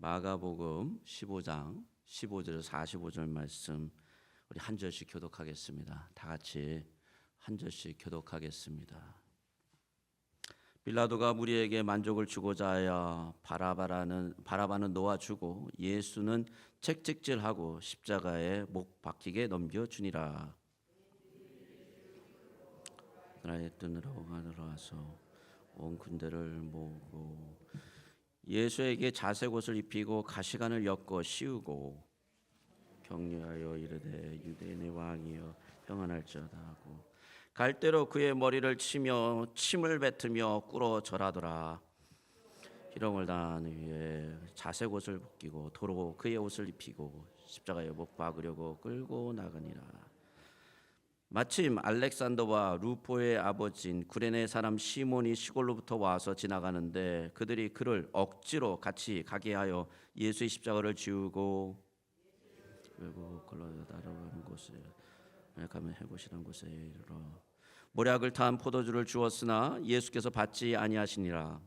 마가복음 15장 15절 45절 말씀 우리 한 절씩 교독하겠습니다. 다 같이 한 절씩 교독하겠습니다. 빌라도가 무리에게 만족을 주고자 하여 바라바는 놓아주고 예수는 채찍질하고 십자가에 못 박히게 넘겨주니라. 나라의 뜬으로 가들어와서 온 군대를 모으고 예수에게 자색 옷을 입히고 가시관을 엮어 씌우고 격려하여 이르되 유대인의 왕이여 평안할지어다 하고 갈대로 그의 머리를 치며 침을 뱉으며 꿇어 절하더라. 희롱을 당한 후에 자색 옷을 벗기고 도로 그의 옷을 입히고 십자가에 못 박으려고 끌고 나가니라. 마침 알렉산더와 루포의 아버지인 구레네 사람 시몬이 시골로부터 와서 지나가는데 그들이 그를 억지로 같이 가게 하여 예수의 십자가를 지우고 그리고 걸어 따라가는 곳에 가면 해보시는 곳에 이르러 모략을 탄 포도주를 주었으나 예수께서 받지 아니하시니라.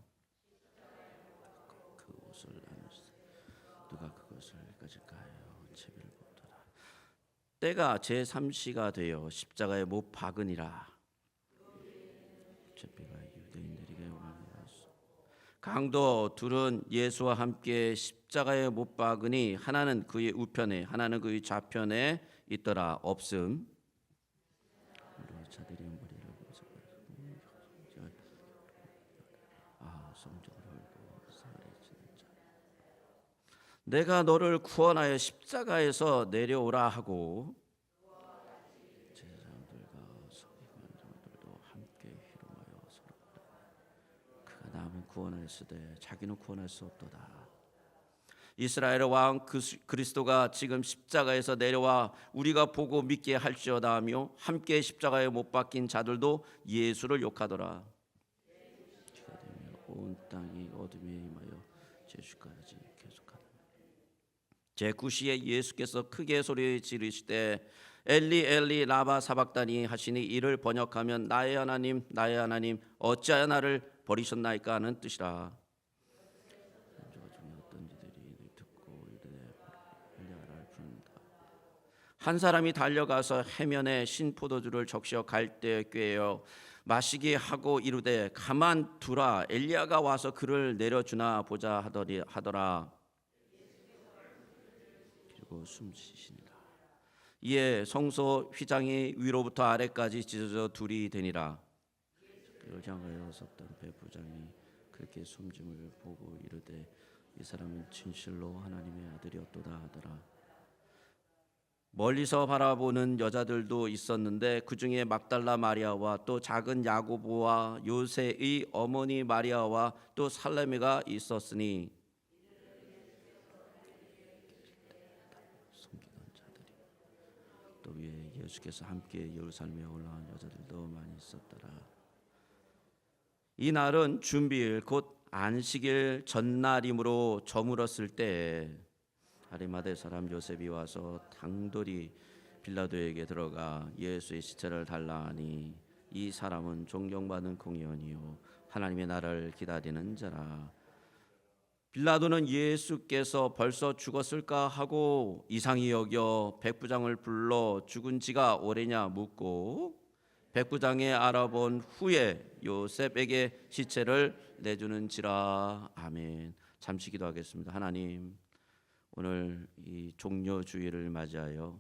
그 옷을 누가 그것을 가질까요? 제비를 보더라. 때가 제3시가 되어 십자가에 못 박으니라. 제비가 유대인들에게 오니라서 강도 둘은 예수와 함께 십자가에 못 박으니 하나는 그의 우편에 하나는 그의 좌편에 있더라. 없음. 자들이 머리를 성전을 헐고 사례지는 자 내가 너를 구원하여 십자가에서 내려오라 하고 제사장들과 서기관들도 함께 희롱하여 서로 그가 남은 구원하였으되 자기는 구원할 수 없도다. 이스라엘의 왕 그리스도가 지금 십자가에서 내려와 우리가 보고 믿게 할지어다 하며 함께 십자가에 못 박힌 자들도 예수를 욕하더라. 온 땅이 어둠에 임하여 제수까지 계속하더라. 제9시에 예수께서 크게 소리 지르시되 엘리 엘리 라마 사박다니 하시니 이를 번역하면 나의 하나님 나의 하나님 어찌하여 나를 버리셨나이까 하는 뜻이라. 한 사람이 달려가서 해면에 신포도주를 적셔 갈대에 꿰어 마시게 하고 이르되 가만 두라 엘리야가 와서 그를 내려주나 보자 하더라. 그리고 숨쉬시니라. 이에 성소 휘장이 위로부터 아래까지 찢어져 둘이 되니라. 그를 향하여 섰던 배부장이 그렇게 숨짐을 보고 이르되 이 사람은 진실로 하나님의 아들이었도다 하더라. 멀리서 바라보는 여자들도 있었는데 그 중에 막달라 마리아와 또 작은 야고보와 요새의 어머니 마리아와 또 살레메가 있었으니 섬기던 자들이 또 위에 예수께서 함께 예루살렘에 올라온 여자들도 많이 있었더라. 이 날은 준비일 곧 안식일 전날이므로 저물었을 때에 아리마대 사람 요셉이 와서 당돌이 빌라도에게 들어가 예수의 시체를 달라 하니 이 사람은 존경받는 공의원이요 하나님의 나라를 기다리는 자라. 빌라도는 예수께서 벌써 죽었을까 하고 이상히 여겨 백부장을 불러 죽은 지가 오래냐 묻고 백부장이 알아본 후에 요셉에게 시체를 내주는지라. 아멘. 잠시 기도하겠습니다. 하나님, 오늘 이 종료주일을 맞이하여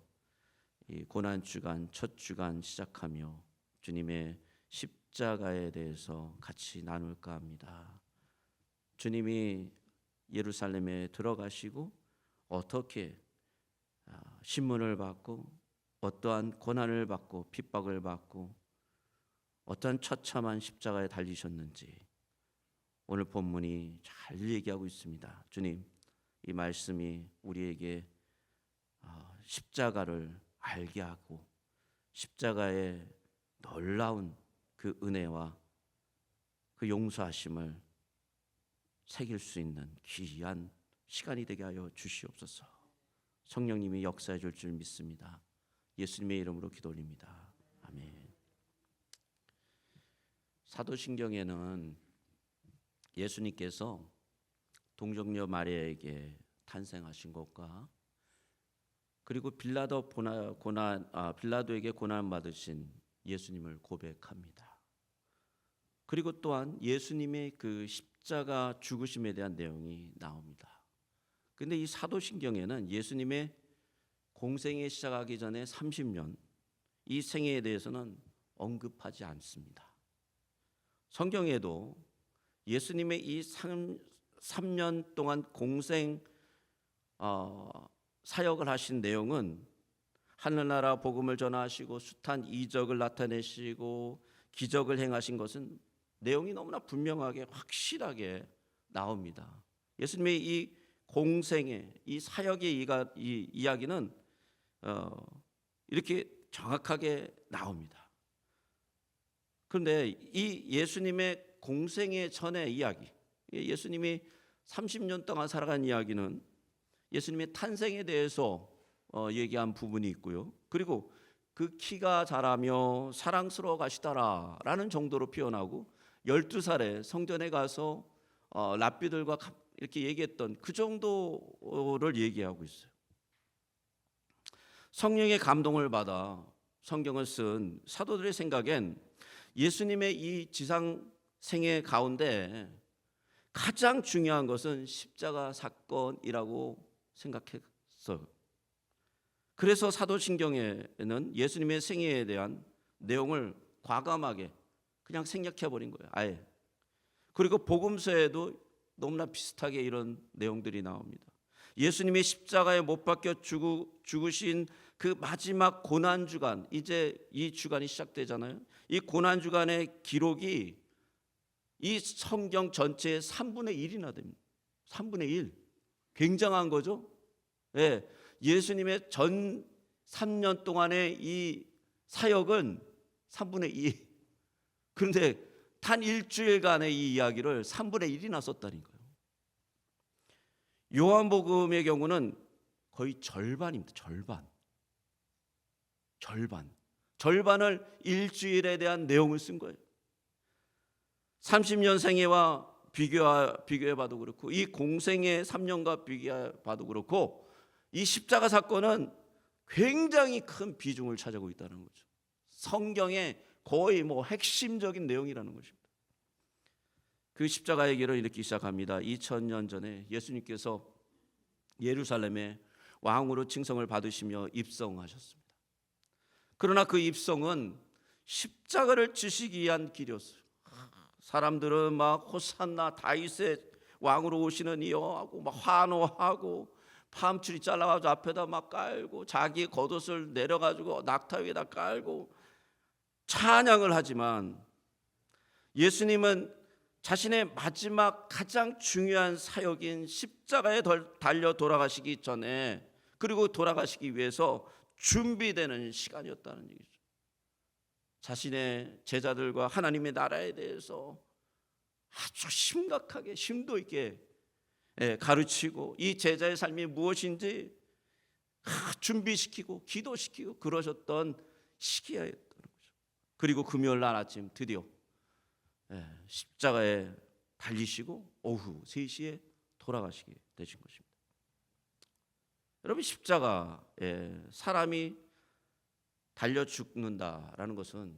이 고난주간 첫 주간 시작하며 주님의 십자가에 대해서 같이 나눌까 합니다. 주님이 예루살렘에 들어가시고 어떻게 신문을 받고 어떠한 고난을 받고 핍박을 받고 어떠한 처참한 십자가에 달리셨는지 오늘 본문이 잘 얘기하고 있습니다. 주님, 이 말씀이 우리에게 십자가를 알게 하고 십자가의 놀라운 그 은혜와 그 용서하심을 새길 수 있는 귀한 시간이 되게 하여 주시옵소서. 성령님이 역사해 줄 믿습니다. 예수님의 이름으로 기도 올립니다. 아멘. 사도신경에는 예수님께서 동정녀 마리아에게 탄생하신 것과 그리고 빌라도에게 고난 받으신 예수님을 고백합니다. 그리고 또한 예수님의 그 십자가 죽으심에 대한 내용이 나옵니다. 근데 이 사도신경에는 예수님의 공생에 시작하기 전에 30년 이 생애에 대해서는 언급하지 않습니다. 성경에도 예수님의 이 3년 동안 공생 사역을 하신 내용은 하늘나라 복음을 전하시고 숱한 이적을 나타내시고 기적을 행하신 것은 내용이 너무나 분명하게 확실하게 나옵니다. 예수님의 이 공생의 이 사역의 이 이야기는 이렇게 정확하게 나옵니다. 그런데 이 예수님의 공생의 전의 이야기, 예수님이 30년 동안 살아간 이야기는 예수님의 탄생에 대해서 얘기한 부분이 있고요. 그리고 그 키가 자라며 사랑스러워 가시더라라는 정도로 표현하고 12살에 성전에 가서 랍비들과 이렇게 얘기했던 그 정도를 얘기하고 있어요. 성령의 감동을 받아 성경을 쓴 사도들의 생각엔 예수님의 이 지상 생애 가운데 가장 중요한 것은 십자가 사건이라고 생각했어요. 그래서 사도신경에는 예수님의 생애에 대한 내용을 과감하게 그냥 생략해버린 거예요. 아예. 그리고 복음서에도 너무나 비슷하게 이런 내용들이 나옵니다. 예수님이 십자가에 못 박혀 죽으신 그 마지막 고난주간, 이제 이 주간이 시작되잖아요. 이 고난주간의 기록이 이 성경 전체의 3분의 1이나 됩니다. 3분의 1. 굉장한 거죠. 예, 예수님의 전 3년 동안의 이 사역은 3분의 2. 그런데 단 일주일간의 이 이야기를 3분의 1이나 썼다는 거예요. 요한복음의 경우는 거의 절반입니다. 절반을 일주일에 대한 내용을 쓴 거예요. 30년 생애와 비교해봐도 그렇고 이 공생의 3년과 비교해봐도 그렇고 이 십자가 사건은 굉장히 큰 비중을 차지하고 있다는 거죠. 성경의 거의 핵심적인 내용이라는 것입니다. 그 십자가의 길을 이렇게 시작합니다. 2000년 전에 예수님께서 예루살렘에 왕으로 칭송을 받으시며 입성하셨습니다. 그러나 그 입성은 십자가를 지시기 위한 길이었어요. 사람들은 막 호산나 다윗의 왕으로 오시는 이여 하고 막 환호하고 팜추리 잘라가지고 앞에다 막 깔고 자기 겉옷을 내려가지고 낙타 위에다 깔고 찬양을 하지만 예수님은 자신의 마지막 가장 중요한 사역인 십자가에 달려 돌아가시기 전에 그리고 돌아가시기 위해서 준비되는 시간이었다는 얘기죠. 자신의 제자들과 하나님의 나라에 대해서 아주 심각하게 심도 있게 가르치고 이 제자의 삶이 무엇인지 준비시키고 기도시키고 그러셨던 시기였다는 거죠. 그리고 금요일 날 아침 드디어 십자가에 달리시고 오후 3시에 돌아가시게 되신 것입니다. 여러분, 십자가에 사람이 달려 죽는다라는 것은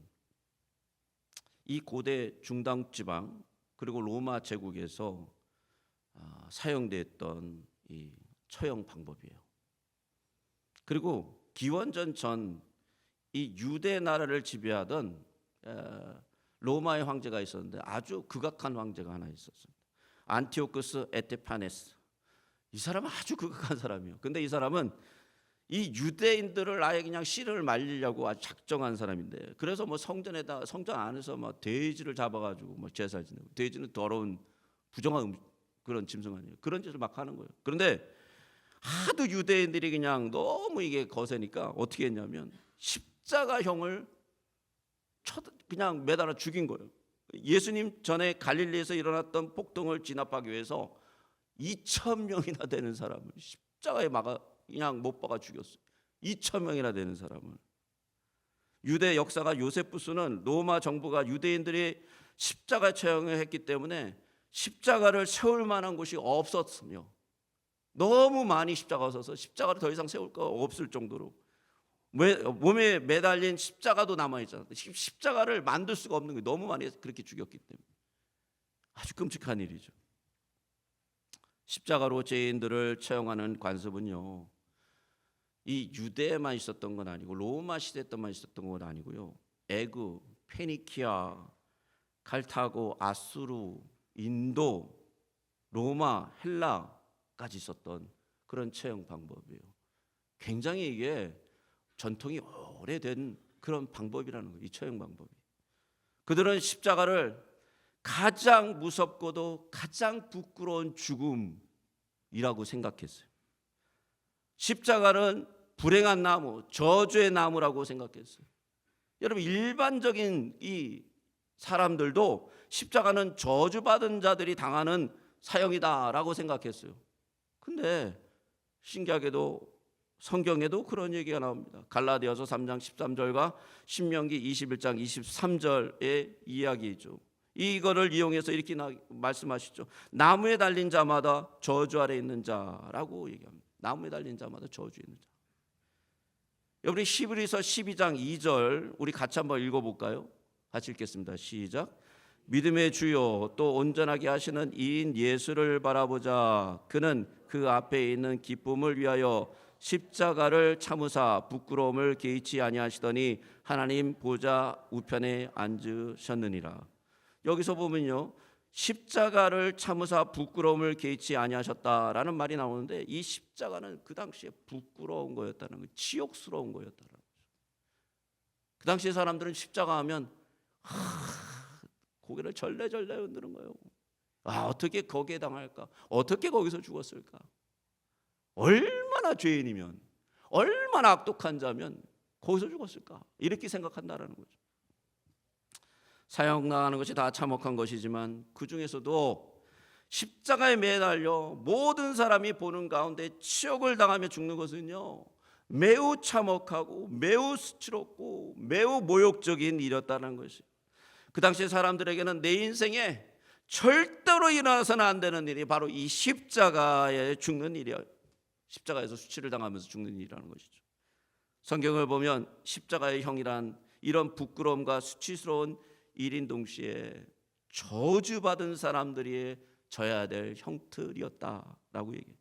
이 고대 중동 지방 그리고 로마 제국에서 사용됐던 이 처형 방법이에요. 그리고 기원전 전 이 유대 나라를 지배하던 로마의 황제가 있었는데 아주 극악한 황제가 하나 있었습니다. 안티오쿠스 에테파네스. 이 사람은 아주 극악한 사람이에요. 근데 이 사람은 이 유대인들을 아예 그냥 씨를 말리려고 아주 작정한 사람인데, 그래서 성전 안에서 돼지를 잡아가지고 제사를 지내고, 돼지는 더러운 부정한 그런 짐승 아니에요. 그런 짓을 막 하는 거예요. 그런데 하도 유대인들이 그냥 너무 이게 거세니까 어떻게 했냐면 십자가형을 그냥 매달아 죽인 거예요. 예수님 전에 갈릴리에서 일어났던 폭동을 진압하기 위해서 2,000명이나 되는 사람을 십자가에 그냥 못 박아 죽였어요. 2,000명이나 되는 사람을. 유대 역사가 요세푸스는 로마 정부가 유대인들이 십자가 처형을 했기 때문에 십자가를 세울 만한 곳이 없었으며 너무 많이 십자가가 서서 십자가를 더 이상 세울 거 없을 정도로 몸에 매달린 십자가도 남아있잖아요. 십자가를 만들 수가 없는 거예요. 너무 많이 그렇게 죽였기 때문에. 아주 끔찍한 일이죠. 십자가로 죄인들을 처형하는 관습은요, 이 유대에만 있었던 건 아니고 로마 시대 때만 있었던 건 아니고요, 에그, 페니키아, 갈타고, 아수르, 인도, 로마, 헬라까지 있었던 그런 처형 방법이에요. 굉장히 이게 전통이 오래된 그런 방법이라는 거예요. 이 처형 방법이. 그들은 십자가를 가장 무섭고도 가장 부끄러운 죽음이라고 생각했어요. 십자가는 불행한 나무, 저주의 나무라고 생각했어요. 여러분, 일반적인 이 사람들도 십자가는 저주받은 자들이 당하는 사형이다라고 생각했어요. 근데 신기하게도 성경에도 그런 얘기가 나옵니다. 갈라디아서 3장 13절과 신명기 21장 23절의 이야기죠. 이거를 이용해서 이렇게 말씀하시죠. 나무에 달린 자마다 저주 아래 있는 자라고 얘기합니다. 나무에 달린 자마다 저주 있는 자. 여러분, 히브리서 12장 2절 우리 같이 한번 읽어볼까요? 같이 읽겠습니다. 시작. 믿음의 주요 또 온전하게 하시는 이인 예수를 바라보자. 그는 그 앞에 있는 기쁨을 위하여 십자가를 참으사 부끄러움을 개의치 아니하시더니 하나님 보좌 우편에 앉으셨느니라. 여기서 보면요, 십자가를 참으사 부끄러움을 개의치 아니하셨다라는 말이 나오는데, 이 십자가는 그 당시에 부끄러운 거였다는 거예요. 치욕스러운 거였다는 거죠. 그 당시에 사람들은 십자가 하면 고개를 절레절레 흔드는 거예요. 어떻게 거기에 당할까? 어떻게 거기서 죽었을까? 얼마나 죄인이면, 얼마나 악독한 자면 거기서 죽었을까? 이렇게 생각한다라는 거죠. 사형당하는 것이 다 참혹한 것이지만 그 중에서도 십자가에 매달려 모든 사람이 보는 가운데 치욕을 당하며 죽는 것은요, 매우 참혹하고 매우 수치롭고 매우 모욕적인 일이었다는 것이, 그 당시 사람들에게는 내 인생에 절대로 일어나서는 안 되는 일이 바로 이 십자가에 죽는 일이에요. 십자가에서 수치를 당하면서 죽는 일이라는 것이죠. 성경을 보면 십자가의 형이란 이런 부끄러움과 수치스러운 일인 동시에 저주받은 사람들이 져야 될 형틀이었다라고 얘기해요.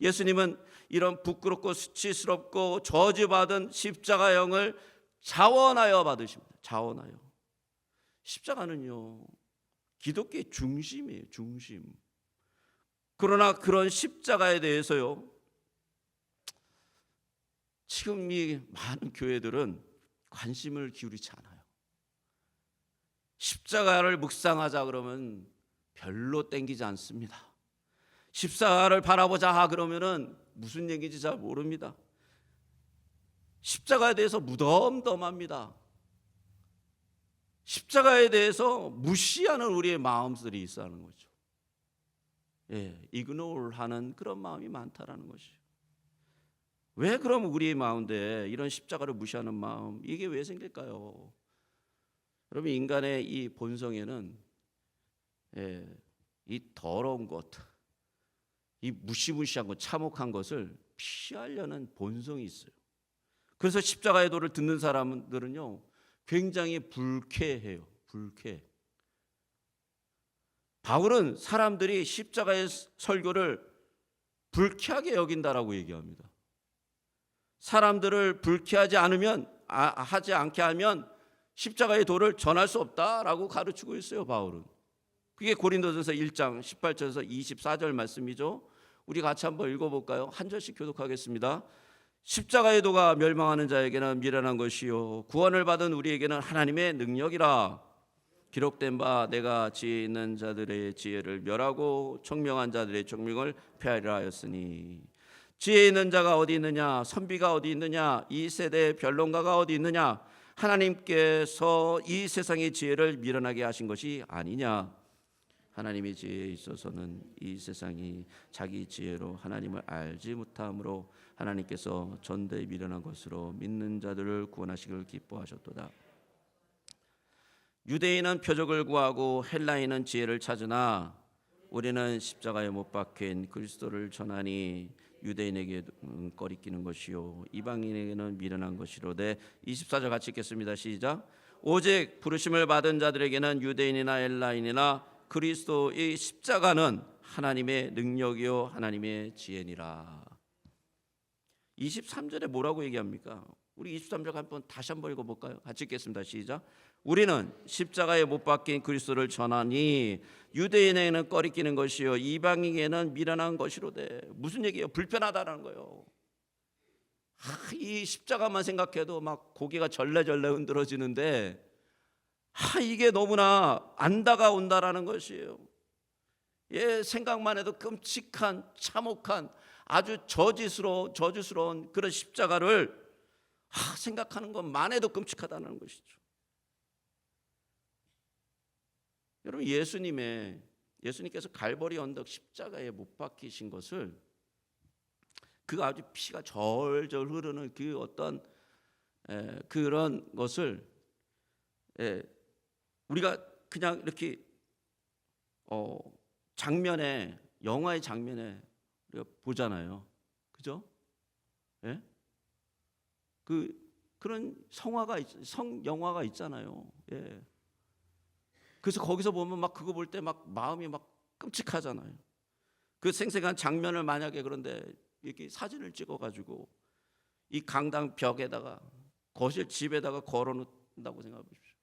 예수님은 이런 부끄럽고 수치스럽고 저주받은 십자가형을 자원하여 받으십니다. 자원하여. 십자가는요, 기독교의 중심이에요. 중심. 그러나 그런 십자가에 대해서요, 지금 이 많은 교회들은 관심을 기울이지 않아요. 십자가를 묵상하자 그러면 별로 땡기지 않습니다. 십자가를 바라보자 그러면은 무슨 얘기인지 잘 모릅니다. 십자가에 대해서 무덤덤합니다. 십자가에 대해서 무시하는 우리의 마음들이 있어하는 거죠. 이그노르하는 그런 마음이 많다라는 것이죠. 왜 그럼 우리의 마음에 이런 십자가를 무시하는 마음, 이게 왜 생길까요? 여러분, 인간의 이 본성에는 이 더러운 것, 이 무시무시한 것, 참혹한 것을 피하려는 본성이 있어요. 그래서 십자가의 도를 듣는 사람들은요, 굉장히 불쾌해요. 불쾌. 바울은 사람들이 십자가의 설교를 불쾌하게 여긴다라고 얘기합니다. 사람들을 불쾌하지 않으면, 하지 않게 하면 십자가의 도를 전할 수 없다라고 가르치고 있어요, 바울은. 그게 고린도전서 1장 18절에서 24절 말씀이죠. 우리 같이 한번 읽어볼까요? 한 절씩 교독하겠습니다. 십자가의 도가 멸망하는 자에게는 미련한 것이요 구원을 받은 우리에게는 하나님의 능력이라. 기록된 바 내가 지혜 있는 자들의 지혜를 멸하고 총명한 자들의 총명을 폐하리라 하였으니. 지혜 있는 자가 어디 있느냐? 선비가 어디 있느냐? 이 세대의 변론가가 어디 있느냐? 하나님께서 이 세상의 지혜를 미련하게 하신 것이 아니냐? 하나님의 지혜에 있어서는 이 세상이 자기 지혜로 하나님을 알지 못함으로 하나님께서 전대에 미련한 것으로 믿는 자들을 구원하시기를 기뻐하셨도다. 유대인은 표적을 구하고 헬라인은 지혜를 찾으나 우리는 십자가에 못 박힌 그리스도를 전하니 유대인에게는 꺼리끼는 것이요 이방인에게는 미련한 것이로되. 24절 같이 읽겠습니다. 시작. 오직 부르심을 받은 자들에게는 유대인이나 헬라인이나 그리스도의 십자가는 하나님의 능력이요 하나님의 지혜니라. 23절에 뭐라고 얘기합니까? 우리 23절 한번 다시 한번 읽어볼까요? 같이 읽겠습니다. 시작. 우리는 십자가에 못 박힌 그리스도를 전하니 유대인에게는 꺼리끼는 것이요 이방인에게는 미련한 것이로되. 무슨 얘기예요? 불편하다는 거예요. 이 십자가만 생각해도 막 고개가 절레절레 흔들어지는데 이게 너무나 안 다가온다라는 것이에요. 생각만 해도 끔찍한 참혹한 아주 저주스러운 그런 십자가를 생각하는 것만 해도 끔찍하다는 것이죠. 여러분, 예수님께서 갈보리 언덕 십자가에 못 박히신 것을, 그 아주 피가 절절 흐르는 그 어떤 그런 것을 우리가 그냥 이렇게 영화의 장면에 우리가 보잖아요. 그죠? 예? 그런 성영화가 있잖아요. 예. 그래서 거기서 보면 막 그거 볼 때 막 마음이 막 끔찍하잖아요. 그 생생한 장면을 만약에 그런데 이렇게 사진을 찍어가지고 이 강당 벽에다가 거실 집에다가 걸어놓는다고 생각해 보십시오.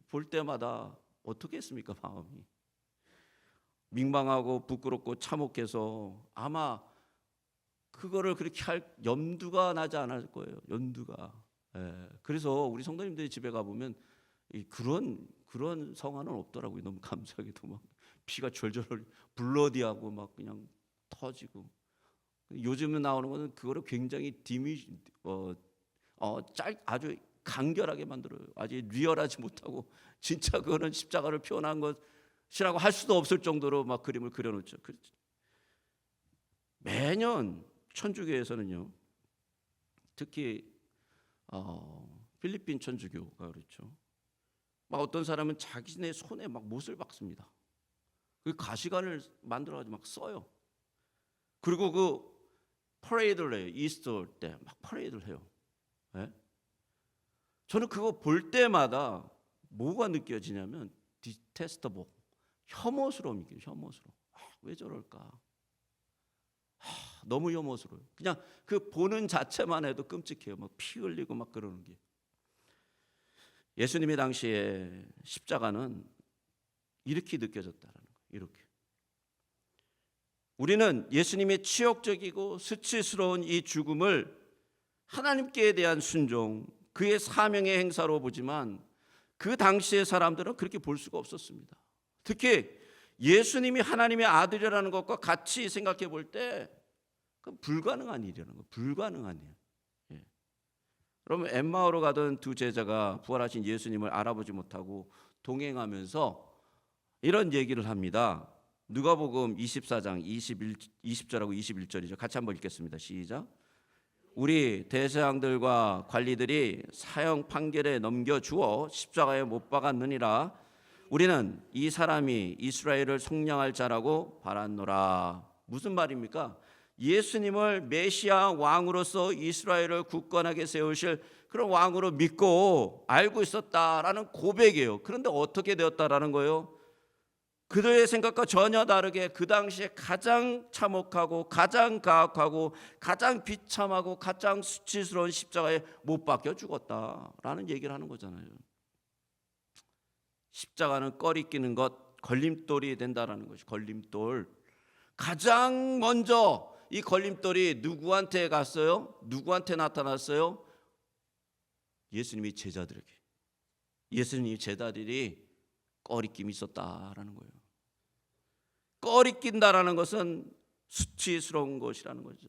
볼 때마다 어떻게 했습니까? 마음이 민망하고 부끄럽고 참혹해서 아마 그거를 그렇게 할 염두가 나지 않을 거예요. 염두가. 그래서 우리 성도님들이 집에 가보면 그런 성화는 없더라고요. 너무 감사하게도 막 피가 절절 블러디하고 막 그냥 터지고. 요즘에 나오는 거는 그거를 굉장히 아주 간결하게 만들어요. 아주 리얼하지 못하고 진짜 그거는 십자가를 표현한 것이라고 할 수도 없을 정도로 막 그림을 그려놓죠. 매년 천주교에서는요, 특히 필리핀 천주교가 그렇죠. 막 어떤 사람은 자기네 손에 막 못을 박습니다. 그 가시관을 만들어가지고 막 써요. 그리고 그 퍼레이드를 해요. 이스터 때 막 퍼레이드를 해요. 네? 저는 그거 볼 때마다 뭐가 느껴지냐면 디테스터블, 혐오스러움이 느껴요. 혐오스러움. 왜 저럴까? 너무 혐오스러워요. 그냥 그 보는 자체만 해도 끔찍해요. 막 피 흘리고 막 그러는 게. 예수님의 당시에 십자가는 이렇게 느껴졌다라는 거예요. 이렇게. 우리는 예수님의 치욕적이고 수치스러운 이 죽음을 하나님께 대한 순종, 그의 사명의 행사로 보지만 그 당시의 사람들은 그렇게 볼 수가 없었습니다. 특히 예수님이 하나님의 아들이라는 것과 같이 생각해 볼 때 그건 불가능한 일이라는 거예요. 불가능한 일. 그러면 엠마오로 가던 두 제자가 부활하신 예수님을 알아보지 못하고 동행하면서 이런 얘기를 합니다. 누가복음 24장 20절하고 21절이죠. 같이 한번 읽겠습니다. 시작. 우리 대제사장들과 관리들이 사형 판결에 넘겨주어 십자가에 못 박았느니라. 우리는 이 사람이 이스라엘을 속량할 자라고 바랐노라. 무슨 말입니까? 예수님을 메시아 왕으로서 이스라엘을 굳건하게 세우실 그런 왕으로 믿고 알고 있었다라는 고백이에요. 그런데 어떻게 되었다라는 거예요? 그들의 생각과 전혀 다르게 그 당시에 가장 참혹하고 가장 가혹하고 가장 비참하고 가장 수치스러운 십자가에 못 박혀 죽었다라는 얘기를 하는 거잖아요. 십자가는 꺼리끼는 것, 걸림돌이 된다라는 것이 걸림돌. 가장 먼저 이 걸림돌이 누구한테 갔어요? 누구한테 나타났어요? 예수님의 제자들에게. 예수님의 제자들이 꺼리낌이 있었다라는 거예요. 꺼리낀다라는 것은 수치스러운 것이라는 거죠.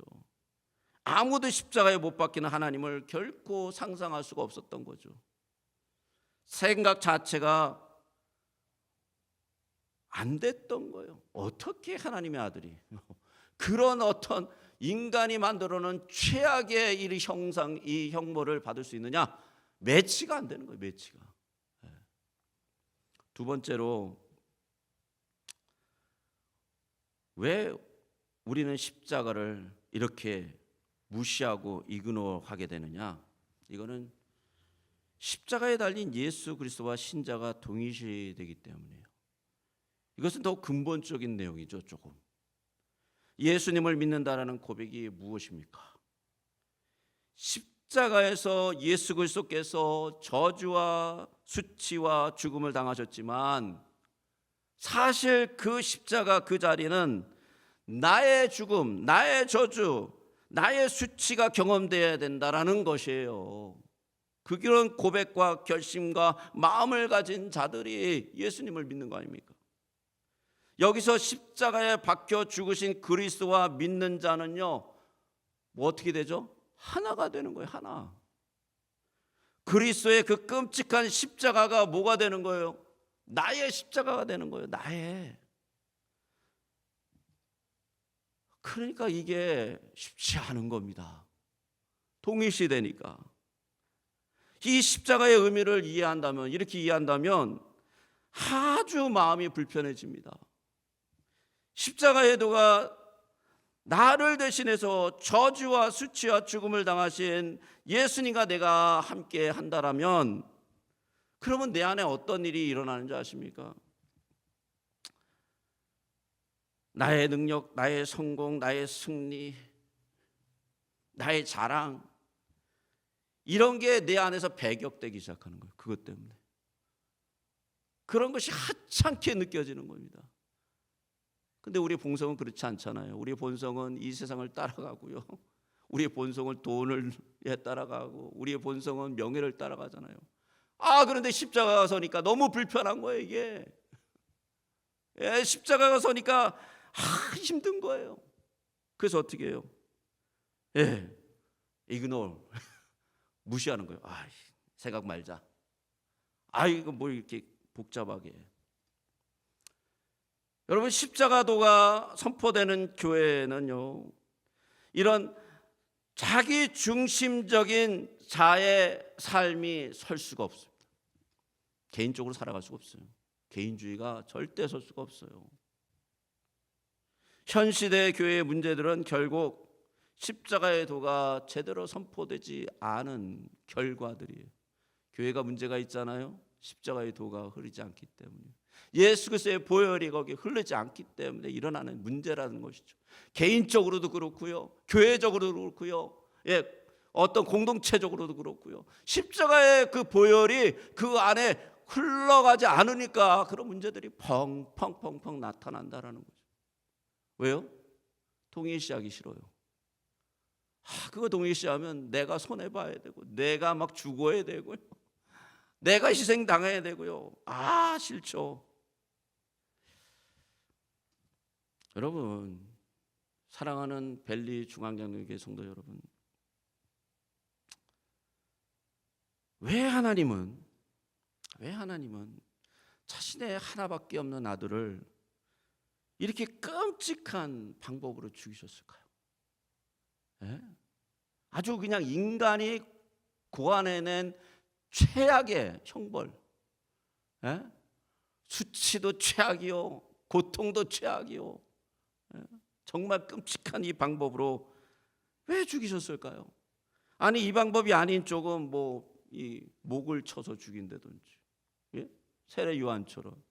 아무도 십자가에 못 박히는 하나님을 결코 상상할 수가 없었던 거죠. 생각 자체가 안 됐던 거예요. 어떻게 하나님의 아들이 그런 어떤 인간이 만들어놓은 최악의 이 형벌을 받을 수 있느냐? 매치가 안 되는 거예요. 매치가. 두 번째로 왜 우리는 십자가를 이렇게 무시하고 이그노하게 되느냐? 이거는 십자가에 달린 예수 그리스도와 신자가 동일시되기 때문이에요. 이것은 더 근본적인 내용이죠. 조금 예수님을 믿는다라는 고백이 무엇입니까? 십자가에서 예수 그리스도께서 저주와 수치와 죽음을 당하셨지만 사실 그 십자가 그 자리는 나의 죽음, 나의 저주, 나의 수치가 경험되어야 된다라는 것이에요. 그런 고백과 결심과 마음을 가진 자들이 예수님을 믿는 거 아닙니까? 여기서 십자가에 박혀 죽으신 그리스도와 믿는 자는요, 뭐 어떻게 되죠? 하나가 되는 거예요. 하나. 그리스도의 그 끔찍한 십자가가 뭐가 되는 거예요? 나의 십자가가 되는 거예요. 나의. 그러니까 이게 쉽지 않은 겁니다. 동일시되니까. 이 십자가의 의미를 이해한다면, 이렇게 이해한다면 아주 마음이 불편해집니다. 십자가의 도가 나를 대신해서 저주와 수치와 죽음을 당하신 예수님과 내가 함께 한다라면, 그러면 내 안에 어떤 일이 일어나는 줄 아십니까? 나의 능력, 나의 성공, 나의 승리, 나의 자랑, 이런 게 내 안에서 배격되기 시작하는 거예요. 그것 때문에. 그런 것이 하찮게 느껴지는 겁니다. 근데 우리 본성은 그렇지 않잖아요. 우리 본성은 이 세상을 따라가고요. 우리의 본성은 돈을 따라가고, 우리의 본성은 명예를 따라가잖아요. 그런데 십자가가 서니까 너무 불편한 거예요, 이게. 십자가가 서니까 힘든 거예요. 그래서 어떻게 해요? 이그노 무시하는 거예요. 생각 말자. 이거 뭐 이렇게 복잡하게. 여러분, 십자가도가 선포되는 교회는요, 이런 자기 중심적인 자의 삶이 설 수가 없습니다. 개인적으로 살아갈 수가 없어요. 개인주의가 절대 설 수가 없어요. 현 시대의 교회의 문제들은 결국 십자가의 도가 제대로 선포되지 않은 결과들이에요. 교회가 문제가 있잖아요. 십자가의 도가 흐르지 않기 때문에, 예수 그리스도의 보혈이 거기에 흐르지 않기 때문에 일어나는 문제라는 것이죠. 개인적으로도 그렇고요, 교회적으로도 그렇고요, 어떤 공동체적으로도 그렇고요. 십자가의 그 보혈이 그 안에 흘러가지 않으니까 그런 문제들이 펑펑펑펑 나타난다라는 거죠. 왜요? 동일시하기 싫어요. 그거 동일시하면 내가 손해봐야 되고, 내가 막 죽어야 되고요, 내가 희생당해야 되고요. 싫죠. 여러분, 사랑하는 벨리 중앙장로교회 성도 여러분, 왜 하나님은 자신의 하나밖에 없는 아들을 이렇게 끔찍한 방법으로 죽이셨을까요? 아주 그냥 인간이 고안해낸 최악의 형벌, 수치도 최악이요, 고통도 최악이요, 정말 끔찍한 이 방법으로 왜 죽이셨을까요? 이 방법이 아닌 쪽은 이 목을 쳐서 죽인다든지, 세례 요한처럼.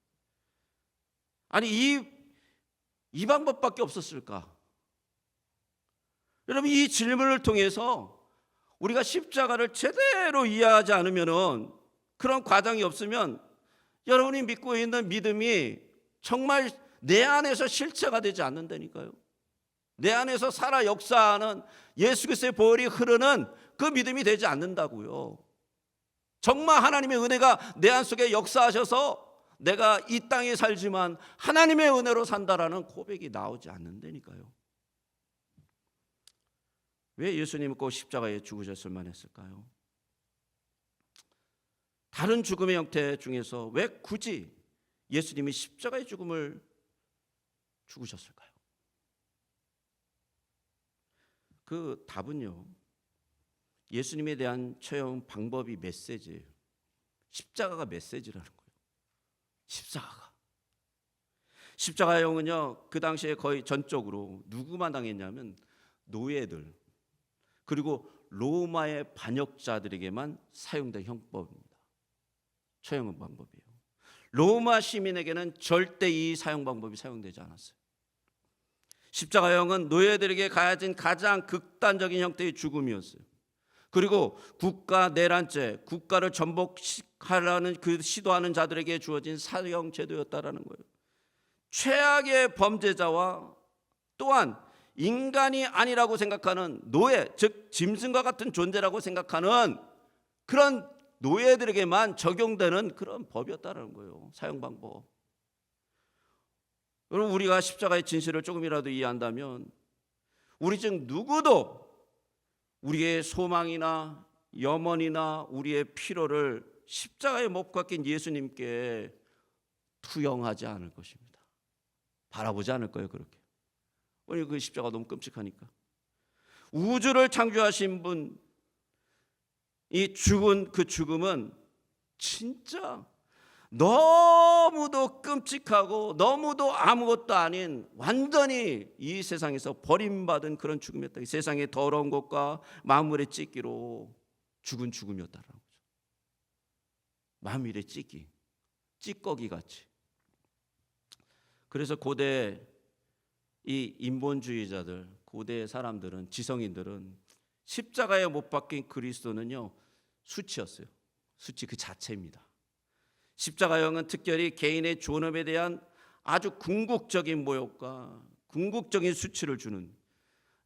이 방법밖에 없었을까? 여러분, 이 질문을 통해서 우리가 십자가를 제대로 이해하지 않으면, 그런 과정이 없으면 여러분이 믿고 있는 믿음이 정말 내 안에서 실체가 되지 않는다니까요. 내 안에서 살아 역사하는 예수 그리스도의 보혈이 흐르는 그 믿음이 되지 않는다고요. 정말 하나님의 은혜가 내 안 속에 역사하셔서 내가 이 땅에 살지만 하나님의 은혜로 산다라는 고백이 나오지 않는다니까요. 왜 예수님은 꼭 십자가에 죽으셨을만 했을까요? 다른 죽음의 형태 중에서 왜 굳이 예수님이 십자가의 죽음을 죽으셨을까요? 그 답은요, 예수님에 대한 처형 방법이 메시지예요. 십자가가 메시지라는 거예요. 십자가가. 십자가형은요, 그 당시에 거의 전적으로 누구만 당했냐면 노예들, 그리고 로마의 반역자들에게만 사용된 형법입니다. 처형 방법이에요. 로마 시민에게는 절대 이 사용 방법이 사용되지 않았어요. 십자가형은 노예들에게 가해진 가장 극단적인 형태의 죽음이었어요. 그리고 국가 내란죄, 국가를 전복하려는 그 시도하는 자들에게 주어진 사형 제도였다라는 거예요. 최악의 범죄자와 또한 인간이 아니라고 생각하는 노예, 즉 짐승과 같은 존재라고 생각하는 그런 노예들에게만 적용되는 그런 법이었다는 거예요. 사용 방법. 여러분, 우리가 십자가의 진실을 조금이라도 이해한다면 우리 중 누구도 우리의 소망이나 염원이나 우리의 필요를 십자가에 못 박힌 예수님께 투영하지 않을 것입니다. 바라보지 않을 거예요. 그렇게. 왜냐, 그 십자가 너무 끔찍하니까. 우주를 창조하신 분, 이 죽은 그 죽음은 진짜 너무도 끔찍하고 너무도 아무것도 아닌 완전히 이 세상에서 버림받은 그런 죽음이었다. 이 세상의 더러운 것과 만물의 찢기로 죽은 죽음이었다라는 거죠. 만물의 찢기, 찌꺼기 같이. 그래서 고대 이 인본주의자들, 고대 사람들은, 지성인들은 십자가에 못 박힌 그리스도는요, 수치였어요. 수치 그 자체입니다. 십자가형은 특별히 개인의 존엄에 대한 아주 궁극적인 모욕과 궁극적인 수치를 주는,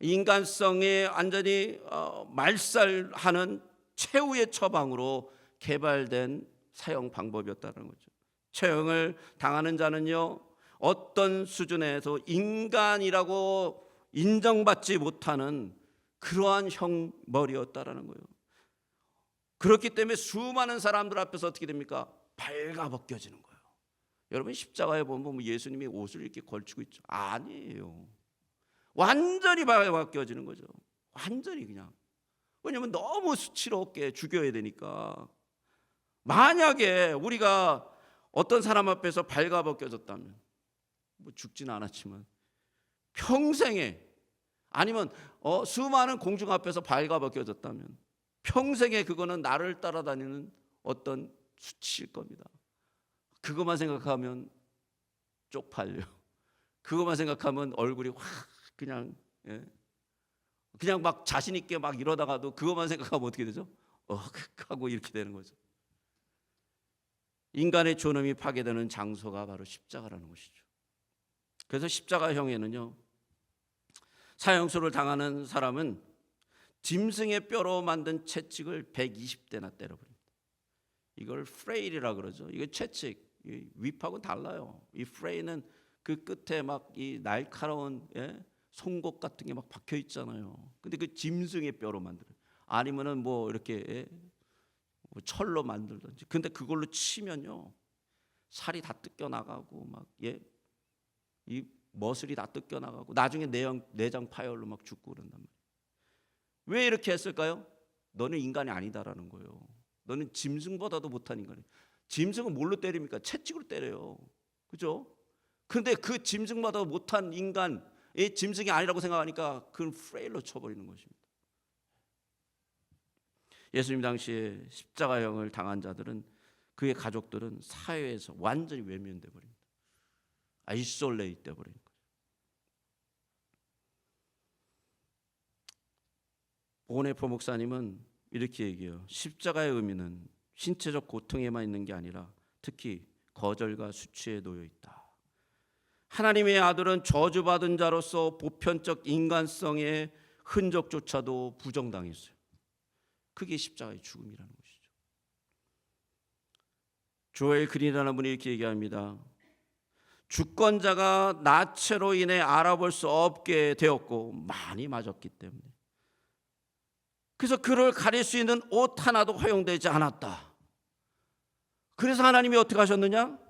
인간성에 완전히 말살하는 최후의 처방으로 개발된 사형 방법이었다는 거죠. 처형을 당하는 자는요, 어떤 수준에서 인간이라고 인정받지 못하는 그러한 형벌이었다라는 거예요. 그렇기 때문에 수많은 사람들 앞에서 어떻게 됩니까? 발가벗겨지는 거예요. 여러분, 십자가에 보면 예수님이 옷을 이렇게 걸치고 있죠. 아니에요. 완전히 발가벗겨지는 거죠. 완전히 그냥. 왜냐하면 너무 수치롭게 죽여야 되니까. 만약에 우리가 어떤 사람 앞에서 발가벗겨졌다면, 뭐 죽지는 않았지만 평생에, 아니면 수많은 공중 앞에서 발가벗겨졌다면 평생에 그거는 나를 따라다니는 어떤 수치일 겁니다. 그것만 생각하면 쪽팔려. 그것만 생각하면 얼굴이 확 그냥 그냥 막 자신 있게 막 이러다가도 그것만 생각하면 어떻게 되죠? 하고 이렇게 되는 거죠. 인간의 존엄이 파괴되는 장소가 바로 십자가라는 것이죠. 그래서 십자가형에는요, 사형수를 당하는 사람은 짐승의 뼈로 만든 채찍을 120대나 때려버립니다. 이걸 프레일이라 그러죠. 이거 채찍, 윗하고는 달라요. 이 프레일은 그 끝에 막 이 날카로운 송곳 같은 게 막 박혀 있잖아요. 근데 그 짐승의 뼈로 만들어요. 아니면은 뭐 이렇게 뭐 철로 만들든지. 근데 그걸로 치면요, 살이 다 뜯겨 나가고 막 이 머슬이 다 뜯겨 나가고 나중에 내장 파열로 막 죽고 그런단 말이에요. 왜 이렇게 했을까요? 너는 인간이 아니다라는 거예요. 너는 짐승보다도 못한 인간이에요. 짐승은 뭘로 때립니까? 채찍으로 때려요. 그죠? 그런데 그 짐승보다 못한 인간, 이 짐승이 아니라고 생각하니까 그걸 프레일로 쳐버리는 것입니다. 예수님 당시에 십자가형을 당한 자들은, 그의 가족들은 사회에서 완전히 외면돼 버립니다. 아이솔레이트 돼 버린 거예요. 보네포 목사님은 이렇게 얘기해요. 십자가의 의미는 신체적 고통에만 있는 게 아니라 특히 거절과 수치에 놓여 있다. 하나님의 아들은 저주받은 자로서 보편적 인간성의 흔적조차도 부정당했어요. 그게 십자가의 죽음이라는 것이죠. 조엘 그린이라는 분이 이렇게 얘기합니다. 주권자가 나체로 인해 알아볼 수 없게 되었고 많이 맞았기 때문에, 그래서 그를 가릴 수 있는 옷 하나도 허용되지 않았다. 그래서 하나님이 어떻게 하셨느냐?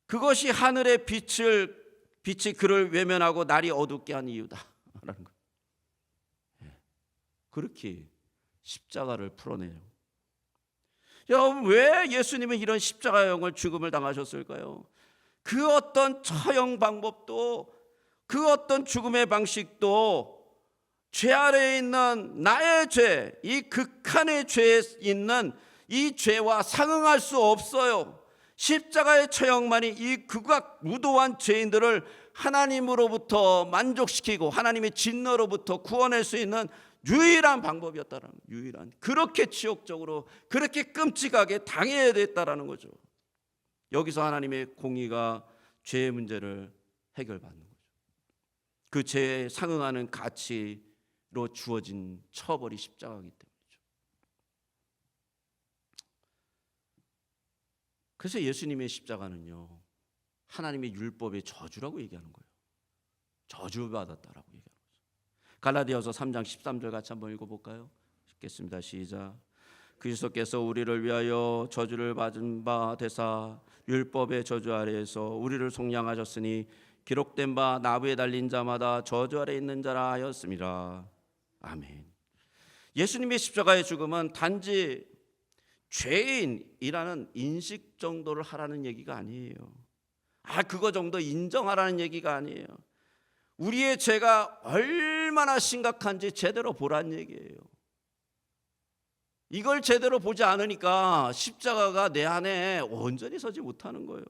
그것이 하늘의 빛이 그를 외면하고 날이 어둡게 한 이유다라는 거예요. 그렇게 십자가를 풀어내요. 여러분, 왜 예수님은 이런 십자가형을 죽음을 당하셨을까요? 그 어떤 처형 방법도, 그 어떤 죽음의 방식도 죄 아래에 있는 나의 죄, 이 극한의 죄에 있는 이 죄와 상응할 수 없어요. 십자가의 처형만이 이 극악무도한 죄인들을 하나님으로부터 만족시키고 하나님의 진노로부터 구원할 수 있는 유일한 방법이었다는, 유일한, 그렇게 지옥적으로, 그렇게 끔찍하게 당해야 됐다라는 거죠. 여기서 하나님의 공의가 죄의 문제를 해결받는 거죠. 그 죄에 상응하는 가치로 주어진 처벌이 십자가이기 때문이죠. 그래서 예수님의 십자가는요, 하나님의 율법의 저주라고 얘기하는 거예요. 저주받았다라고 얘기하는 거죠. 갈라디아서 3장 13절 같이 한번 읽어볼까요? 읽겠습니다. 시작. 그리스도께서 우리를 위하여 저주를 받은 바 되사 율법의 저주 아래에서 우리를 속량하셨으니 기록된 바 나무에 달린 자마다 저주 아래 있는 자라 하였습니다. 아멘. 예수님의 십자가의 죽음은 단지 죄인이라는 인식 정도를 하라는 얘기가 아니에요. 그거 정도 인정하라는 얘기가 아니에요. 우리의 죄가 얼마나 심각한지 제대로 보라는 얘기예요. 이걸 제대로 보지 않으니까 십자가가 내 안에 온전히 서지 못하는 거예요.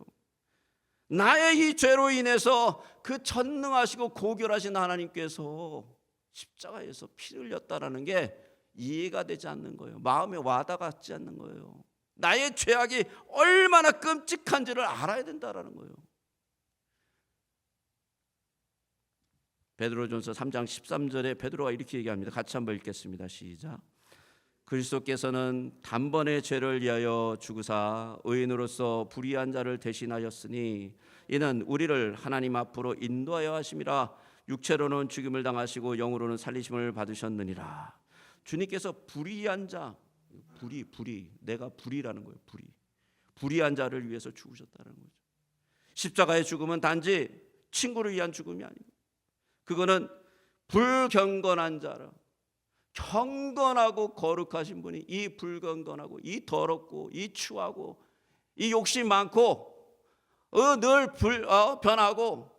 나의 이 죄로 인해서 그 전능하시고 고결하신 하나님께서 십자가에서 피를 흘렸다라는 게 이해가 되지 않는 거예요. 마음에 와닿지 않는 거예요. 나의 죄악이 얼마나 끔찍한지를 알아야 된다라는 거예요. 베드로전서 3장 13절에 베드로가 이렇게 얘기합니다. 같이 한번 읽겠습니다. 시작. 그리스도께서는 단번에 죄를 위하여 죽으사 의인으로서 불의한 자를 대신하였으니 이는 우리를 하나님 앞으로 인도하여 하심이라. 육체로는 죽임을 당하시고 영으로는 살리심을 받으셨느니라. 주님께서 불의한 자, 불의, 내가 불의라는 거예요. 불의한 자를 위해서 죽으셨다는 거죠. 십자가의 죽음은 단지 친구를 위한 죽음이 아니고, 그거는 불경건한 자라, 경건하고 거룩하신 분이 이 불경건하고 이 더럽고 이 추하고 이 욕심 많고 늘 변하고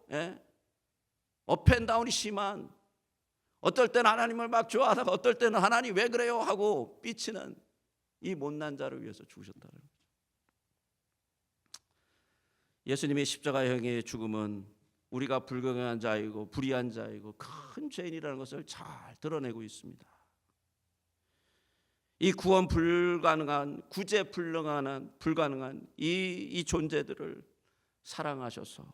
업앤다운이 심한, 어떨 때는 하나님을 막 좋아하다가 어떨 때는 하나님 왜 그래요 하고 삐치는 이 못난 자를 위해서 죽으셨다는 거죠. 예수님의 십자가형의 죽음은 우리가 불경한 자이고 불의한 자이고 큰 죄인이라는 것을 잘 드러내고 있습니다. 이 구원 불가능한, 구제 불가능한 이 존재들을 사랑하셔서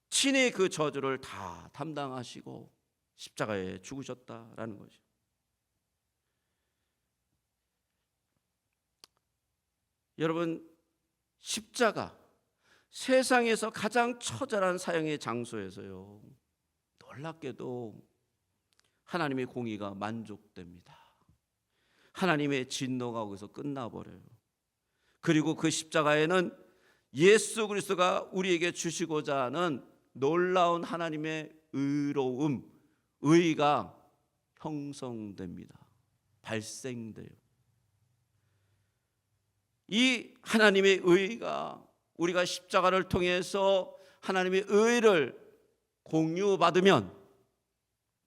친히 그 저주를 다 담당하시고 십자가에 죽으셨다라는 거죠. 여러분, 십자가, 세상에서 가장 처절한 사형의 장소에서요, 놀랍게도 하나님의 공의가 만족됩니다. 하나님의 진노가 거기서 끝나버려요. 그리고 그 십자가에는 예수 그리스도가 우리에게 주시고자 하는 놀라운 하나님의 의로움, 의가 형성됩니다. 발생돼요. 이 하나님의 의가 우리가 십자가를 통해서 하나님의 의를 공유받으면,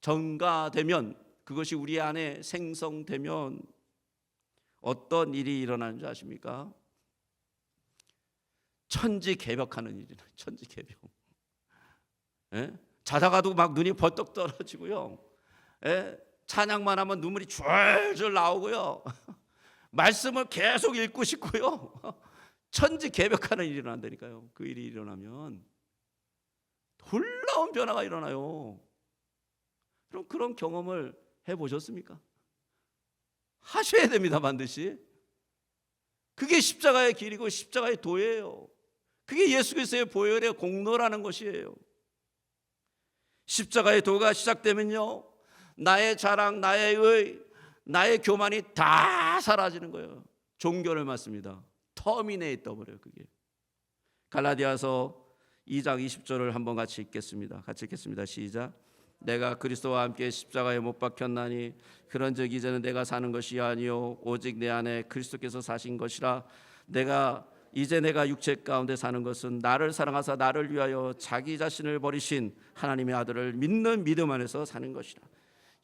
전가되면, 그것이 우리 안에 생성되면 어떤 일이 일어나는 줄 아십니까? 천지개벽하는 일이 나요. 천지개벽. 자다가도 막 눈이 벌떡 떨어지고요. 찬양만 하면 눈물이 줄줄 나오고요. 말씀을 계속 읽고 싶고요. 천지개벽하는 일이 일어난다니까요. 그 일이 일어나면 놀라운 변화가 일어나요. 그럼 그런 경험을 해보셨습니까? 하셔야 됩니다. 반드시. 그게 십자가의 길이고 십자가의 도예요. 그게 예수 그리스도의 보혈의 공로라는 것이에요. 십자가의 도가 시작되면요, 나의 자랑, 나의 의, 나의 교만이 다 사라지는 거예요. 종교를 맞습니다. 터미네이터 버려요. 그게. 갈라디아서 2장 20절을 한번 같이 읽겠습니다. 같이 읽겠습니다. 시작. 내가 그리스도와 함께 십자가에 못 박혔나니 그런즉 이제는 내가 사는 것이 아니요 오직 내 안에 그리스도께서 사신 것이라. 내가 이제 내가 육체 가운데 사는 것은 나를 사랑하사 나를 위하여 자기 자신을 버리신 하나님의 아들을 믿는 믿음 안에서 사는 것이라.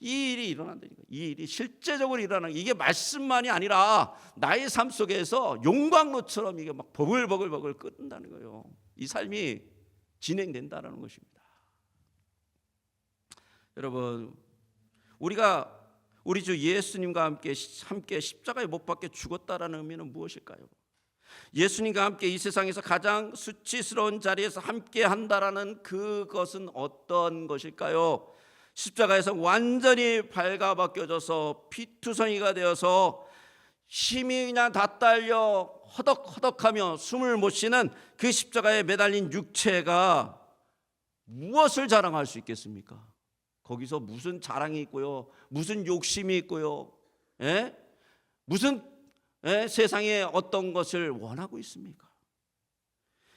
이 일이 일어난다니까. 이 일이 실제적으로 일어나는, 이게 말씀만이 아니라 나의 삶 속에서 용광로처럼 이게 막 버글버글 끓는다는 거예요. 이 삶이 진행된다는 것입니다. 여러분, 우리가 우리 주 예수님과 함께 십자가에 못 박혀 죽었다라는 의미는 무엇일까요? 예수님과 함께 이 세상에서 가장 수치스러운 자리에서 함께 한다라는 그것은 어떤 것일까요? 십자가에서 완전히 발가벗겨져서 피투성이가 되어서 힘이 그냥 다 딸려 허덕허덕하며 숨을 못 쉬는 그 십자가에 매달린 육체가 무엇을 자랑할 수 있겠습니까? 거기서 무슨 자랑이 있고요, 무슨 욕심이 있고요, 무슨 세상에 어떤 것을 원하고 있습니까?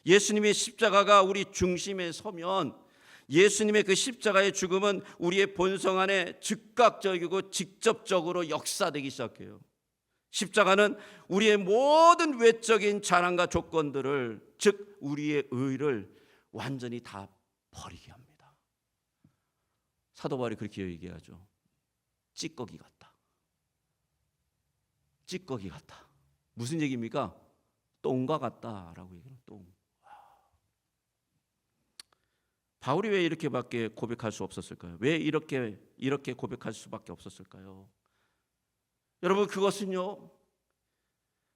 예수님의 십자가가 우리 중심에 서면 예수님의 그 십자가의 죽음은 우리의 본성 안에 즉각적이고 직접적으로 역사되기 시작해요. 십자가는 우리의 모든 외적인 자랑과 조건들을, 즉 우리의 의를 완전히 다 버리게 합니다. 사도 바울이 그렇게 얘기하죠. 찌꺼기 같다. 찌꺼기 같다. 무슨 얘기입니까? 똥과 같다라고 얘기해요. 똥. 바울이 왜 이렇게밖에 고백할 수 없었을까요? 왜 이렇게 고백할 수밖에 없었을까요? 여러분, 그것은요,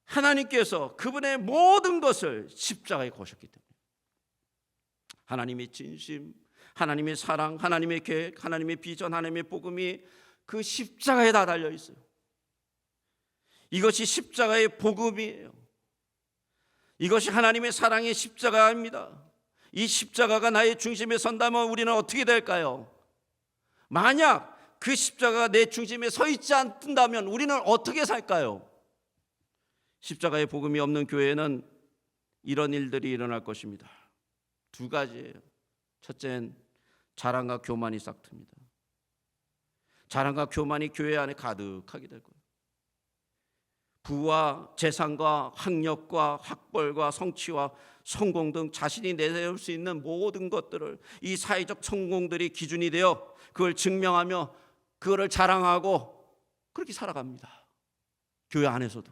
하나님께서 그분의 모든 것을 십자가에 거셨기 때문에, 하나님의 진심, 하나님의 사랑, 하나님의 계획, 하나님의 비전, 하나님의 복음이 그 십자가에 다 달려 있어요. 이것이 십자가의 복음이에요. 이것이 하나님의 사랑의 십자가입니다. 이 십자가가 나의 중심에 선다면 우리는 어떻게 될까요? 만약 그 십자가가 내 중심에 서 있지 않는다면 우리는 어떻게 살까요? 십자가의 복음이 없는 교회에는 이런 일들이 일어날 것입니다. 두 가지예요. 첫째는 자랑과 교만이 싹틉니다. 자랑과 교만이 교회 안에 가득하게 될 거예요. 부와 재산과 학력과 학벌과 성취와 성공 등 자신이 내세울 수 있는 모든 것들을, 이 사회적 성공들이 기준이 되어 그걸 증명하며 그거를 자랑하고 그렇게 살아갑니다. 교회 안에서도.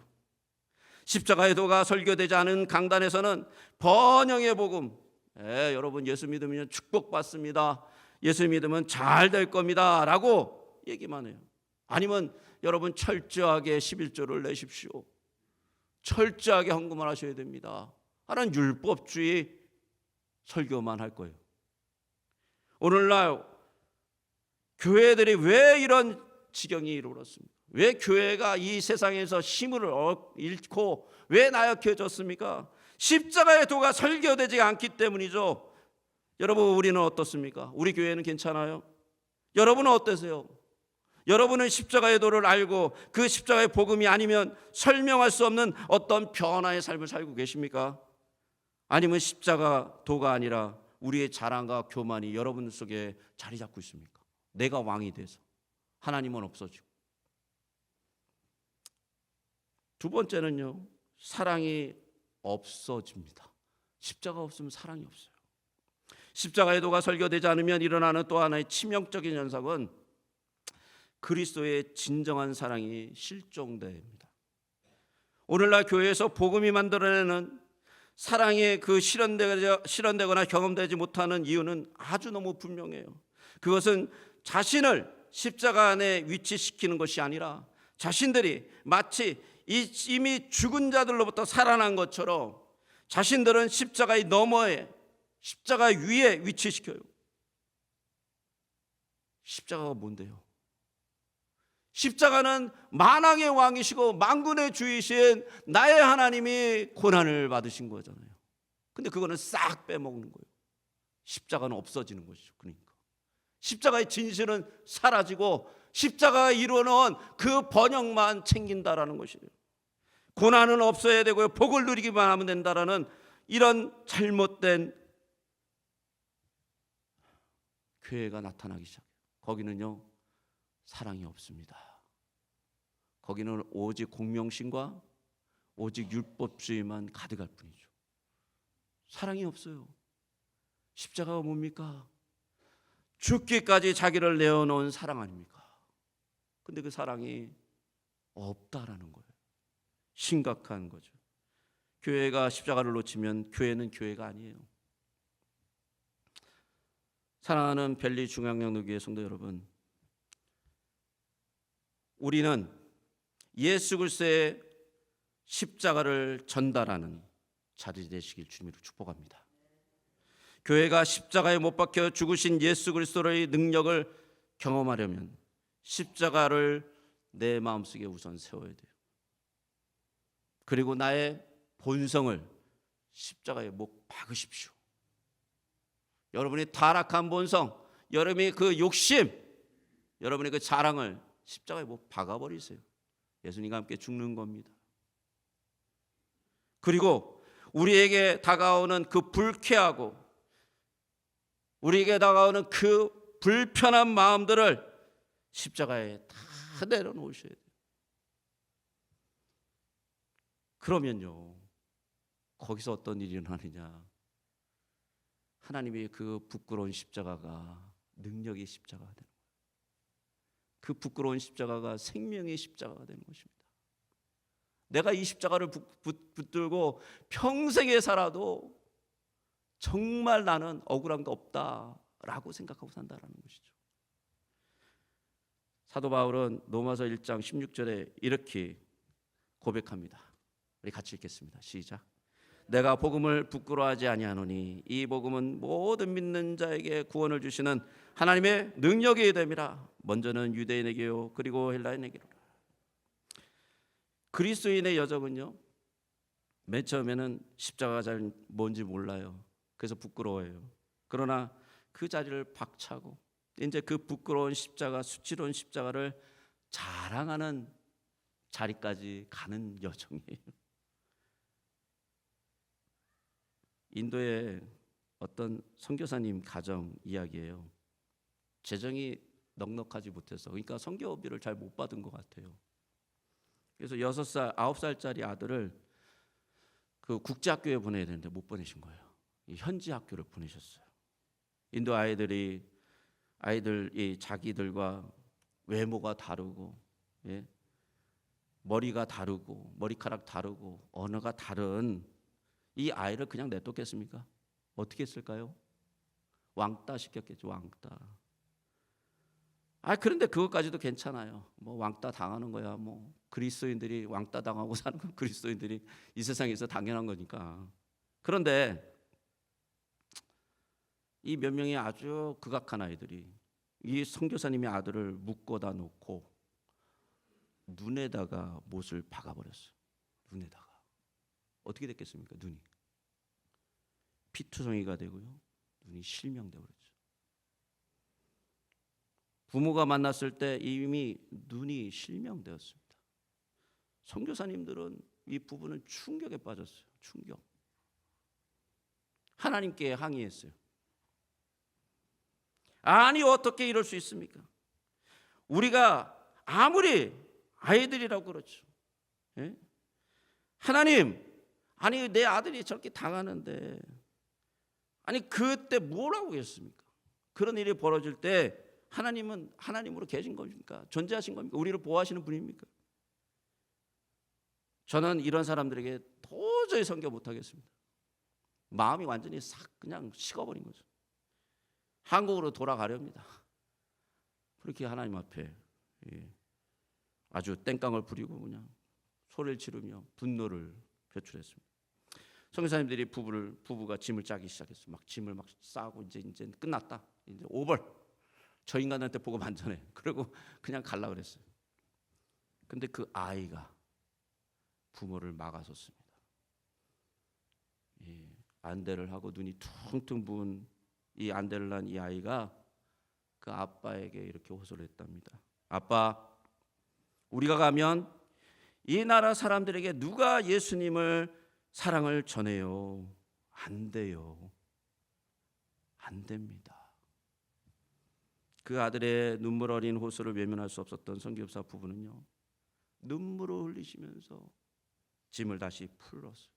십자가의 도가 설교되지 않은 강단에서는 번영의 복음, 여러분 예수 믿으면 축복받습니다, 예수 믿으면 잘 될 겁니다 라고 얘기만 해요. 아니면 여러분 철저하게 11조를 내십시오, 철저하게 헌금을 하셔야 됩니다 하는 율법주의 설교만 할 거예요. 오늘날 교회들이 왜 이런 지경이 이르렀습니까? 왜 교회가 이 세상에서 힘을 잃고 왜 나약해졌습니까? 십자가의 도가 설교되지 않기 때문이죠. 여러분, 우리는 어떻습니까? 우리 교회는 괜찮아요? 여러분은 어떠세요? 여러분은 십자가의 도를 알고 그 십자가의 복음이 아니면 설명할 수 없는 어떤 변화의 삶을 살고 계십니까? 아니면 십자가 도가 아니라 우리의 자랑과 교만이 여러분 속에 자리 잡고 있습니까? 내가 왕이 돼서 하나님은 없어지고. 두 번째는요, 사랑이 없어집니다. 십자가 없으면 사랑이 없어요. 십자가의 도가 설교되지 않으면 일어나는 또 하나의 치명적인 현상은 그리스도의 진정한 사랑이 실종됩니다. 오늘날 교회에서 복음이 만들어내는 사랑의 그 실현되거나 경험되지 못하는 이유는 아주 너무 분명해요. 그것은 자신을 십자가 안에 위치시키는 것이 아니라 자신들이 마치 이미 죽은 자들로부터 살아난 것처럼 자신들은 십자가의 너머에, 십자가 위에 위치시켜요. 십자가가 뭔데요? 십자가는 만왕의 왕이시고 만군의 주이신 나의 하나님이 고난을 받으신 거잖아요. 근데 그거는 싹 빼먹는 거예요. 십자가는 없어지는 것이죠. 그러니까 십자가의 진실은 사라지고 십자가가 이루어놓은 그 번영만 챙긴다라는 것이에요. 고난은 없어야 되고요, 복을 누리기만 하면 된다라는 이런 잘못된 교회가 나타나기 시작해요. 거기는요, 사랑이 없습니다. 거기는 오직 공명심과 오직 율법주의만 가득할 뿐이죠. 사랑이 없어요. 십자가가 뭡니까? 죽기까지 자기를 내어놓은 사랑 아닙니까? 근데 그 사랑이 없다라는 거예요. 심각한 거죠. 교회가 십자가를 놓치면 교회는 교회가 아니에요. 사랑하는 벨리 중앙영로교회 성도 여러분, 우리는 예수 그리스도의 십자가를 전달하는 자리 되시길 주님으로 축복합니다. 교회가 십자가에 못 박혀 죽으신 예수 그리스도의 능력을 경험하려면 십자가를 내 마음속에 우선 세워야 돼요. 그리고 나의 본성을 십자가에 못 박으십시오. 여러분이 타락한 본성, 여러분이 그 욕심, 여러분의 그 자랑을 십자가에 못 박아버리세요. 예수님과 함께 죽는 겁니다. 그리고 우리에게 다가오는 그 불쾌하고 우리에게 다가오는 그 불편한 마음들을 십자가에 다 내려놓으셔야 돼요. 그러면요, 거기서 어떤 일이 일어나느냐, 하나님의 그 부끄러운 십자가가 능력의 십자가가 되는 거예요. 그 부끄러운 십자가가 생명의 십자가가 되는 것입니다. 내가 이 십자가를 붙들고 평생에 살아도 정말 나는 억울한 거 없다라고 생각하고 산다라는 것이죠. 사도 바울은 로마서 1장 16절에 이렇게 고백합니다. 우리 같이 읽겠습니다. 시작. 내가 복음을 부끄러워하지 아니하노니 이 복음은 모든 믿는 자에게 구원을 주시는 하나님의 능력이 됨이라. 먼저는 유대인에게요 그리고 헬라인에게로라. 그리스도인의 여정은요, 맨 처음에는 십자가가 잘 뭔지 몰라요. 그래서 부끄러워해요. 그러나 그 자리를 박차고 이제 그 부끄러운 십자가, 수치로운 십자가를 자랑하는 자리까지 가는 여정이에요. 인도의 어떤 선교사님 가정 이야기예요. 재정이 넉넉하지 못해서, 그러니까 선교비를 잘 못 받은 것 같아요. 그래서 6살, 9살짜리 아들을 그 국제학교에 보내야 되는데 못 보내신 거예요. 현지 학교를 보내셨어요. 인도 아이들이 자기들과 외모가 다르고, 예? 머리가 다르고 머리카락 다르고 언어가 다른 이 아이를 그냥 냅뒀겠습니까? 어떻게 했을까요? 왕따 시켰겠죠. 왕따. 그런데 그것까지도 괜찮아요. 뭐 왕따 당하는 거야. 뭐 그리스도인들이 왕따 당하고 사는 건 그리스도인들이 이 세상에서 당연한 거니까. 그런데 이 몇 명의 아주 극악한 아이들이 이 선교사님의 아들을 묶어다 놓고 눈에다가 못을 박아버렸어요. 눈에다가. 어떻게 됐겠습니까? 눈이 피투성이가 되고요, 눈이 실명돼 버렸죠. 부모가 만났을 때 이미 눈이 실명되었습니다. 선교사님들은 이 부부는 충격에 빠졌어요. 충격. 하나님께 항의했어요. 아니 어떻게 이럴 수 있습니까? 우리가 아무리 아이들이라고 그렇죠. 예? 하나님, 아니 내 아들이 저렇게 당하는데 아니 그때 뭐라고 했습니까? 그런 일이 벌어질 때 하나님은 하나님으로 계신 겁니까? 존재하신 겁니까? 우리를 보호하시는 분입니까? 저는 이런 사람들에게 도저히 선교 못하겠습니다. 마음이 완전히 싹 그냥 식어버린 거죠. 한국으로 돌아가렵니다. 그렇게 하나님 앞에 아주 땡깡을 부리고 그냥 소리를 지르며 분노를 표출했습니다. 선교사님들이 부부가 짐을 짜기 시작했어요. 막 짐을 막 싸고 이제 끝났다. 이제 오벌. 저 인간한테 보고 만전해. 그리고 그냥 갈라 그랬어요. 근데 그 아이가 부모를 막아섰습니다. 안대를 하고 눈이 퉁퉁 부은 이 안대를 난 이 아이가 그 아빠에게 이렇게 호소를 했답니다. 아빠, 우리가 가면 이 나라 사람들에게 누가 예수님을 사랑을 전해요? 안 돼요. 안 됩니다. 그 아들의 눈물 어린 호소를 외면할 수 없었던 선교사 부부는요, 눈물을 흘리시면서 짐을 다시 풀어서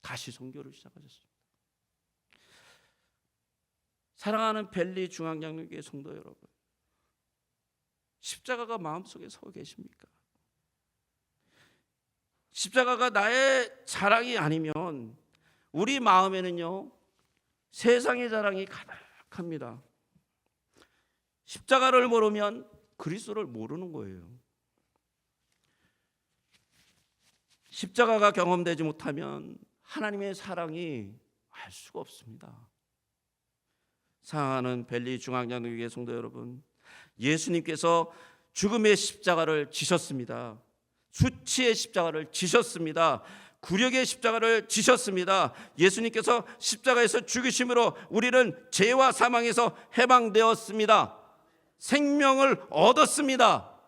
다시 선교를 시작하셨습니다. 사랑하는 벨리 중앙장로교회 성도 여러분, 십자가가 마음속에 서 계십니까? 십자가가 나의 자랑이 아니면 우리 마음에는요, 세상의 자랑이 가득합니다. 십자가를 모르면 그리스도를 모르는 거예요. 십자가가 경험되지 못하면 하나님의 사랑이 알 수가 없습니다. 사랑하는 벨리 중앙장로교회 성도 여러분, 예수님께서 죽음의 십자가를 지셨습니다. 수치의 십자가를 지셨습니다. 굴욕의 십자가를 지셨습니다. 예수님께서 십자가에서 죽으심으로 우리는 죄와 사망에서 해방되었습니다. 생명을 얻었습니다.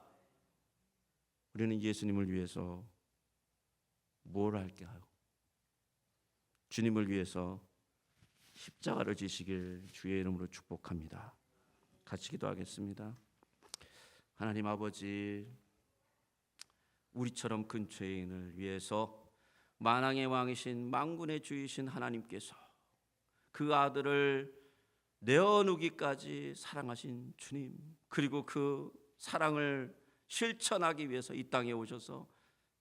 우리는 예수님을 위해서 뭘 할까요? 주님을 위해서 십자가를 지시길 주의 이름으로 축복합니다. 같이 기도하겠습니다. 하나님 아버지, 우리처럼 큰 죄인을 위해서 만왕의 왕이신 만군의 주이신 하나님께서 그 아들을 내어놓기까지 사랑하신 주님, 그리고 그 사랑을 실천하기 위해서 이 땅에 오셔서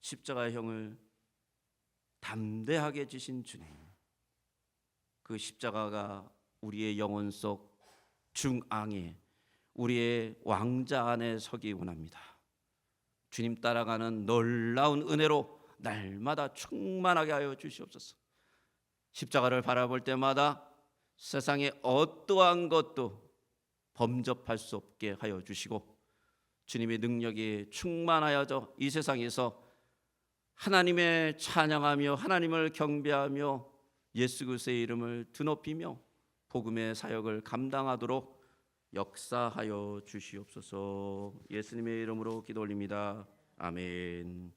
십자가의 형을 담대하게 지신 주님, 그 십자가가 우리의 영혼 속 중앙에 우리의 왕자 안에 서기 원합니다. 주님 따라가는 놀라운 은혜로 날마다 충만하게 하여 주시옵소서. 십자가를 바라볼 때마다 세상의 어떠한 것도 범접할 수 없게 하여 주시고, 주님의 능력이 충만하여져 이 세상에서 하나님의 찬양하며 하나님을 경배하며 예수 그리스도의 이름을 드높이며 복음의 사역을 감당하도록 역사하여 주시옵소서. 예수님의 이름으로 기도 올립니다. 아멘.